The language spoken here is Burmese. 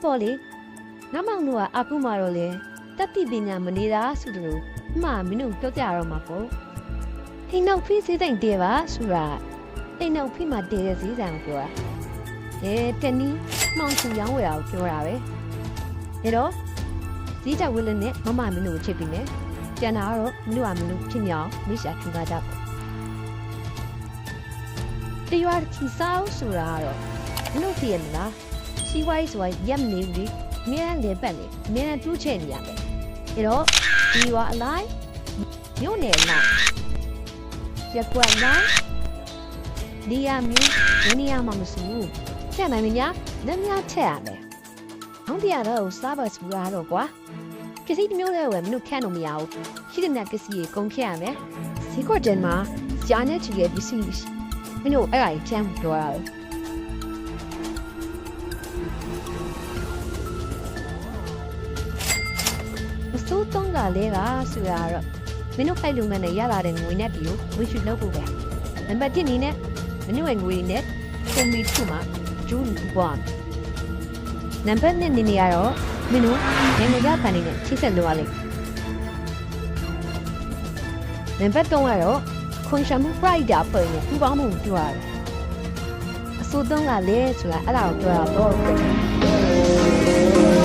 ပေါ်လေငါမောင်တို့ကအခုမှတော့လေတက်တိပညာမနေတာဆိုတော့မှမင်းတို့ပြောကြရတော့မှာပေါ့အိမ်နောက်ဖိစေးတိုင်တဲပါဆိုတာအိမ်နောက်ဖိမှာတဲတဲ့ဈေးဆိုင်ကိုပြောတာတနီးမောင်စုရောင်းဝယ်တာကိုပြောတာပဲဒါတော့ဈေးကြောက်ဝယ်လည်းနဲ့မမမင်းတို့ချစ်ပြီးမယ်ကျန်တာကတော့မင်းတို့ကမင်းတို့ဖြစ်မြောင်မိရှာထူတာကြပေါ့တရွာချီစားဆိုတာကတော့မင်းတို့သိရမလားစီဝိုင်းဆိုရက်မနေဘူးလေမင်းလည်းပတ်နေမင်းတူးချဲ့နေရမယ်ဒါတော့ဒီရွာအလိုက်မြို့နယ်လိုက်ရက်ကွက်လိုက်ဒီရမျိုးဒီနေရာမှာမစဘူးထက်နိုင်မညာလက်များထက်ရမယ်ဟောင်းတရားတော့စားပါစူရတော့ကွာပစ္စည်းတစ်မျိုးလည်းဝယ်မင်းတို့ခန့်လို့မရဘူးရှိတဲ့ပစ္စည်းကိုကုန်ခက်ရမယ်ဈေးကွက်တန်းမှာကြားနေချီရဲ့ပစ္စည်းမင်းတို့အဲ့ဒါကြီးချမ်းပြောရတယ်အစိုးတုံးကလေးကဆိုရတော့မင်းတို့ဖိုက်လုံငန်းနဲ့ရလာတဲ့ငွေနဲ့ပြီးကိုဝှေ့ချလုပ်ဖို့ပဲနံပါတ်1အနေနဲ့မင်းတို့ရဲ့ငွေနဲ့ကွန်မီထုမှာဂျူးလူပွားနံပါတ်2အနေနဲ့ကတော့မင်းတို့နိုင်ငံခြားဖန်နေတဲ့ချိတ်ဆက်လိုရလိမ့်နံပါတ်3ကတော့ခွန်ရှမှု Friday ဖွဲ့နေပူပေါင်းမှုပြောရတယ်အစိုးတုံးကလည်းဆိုတာအဲ့ဒါကိုပြောတာတော့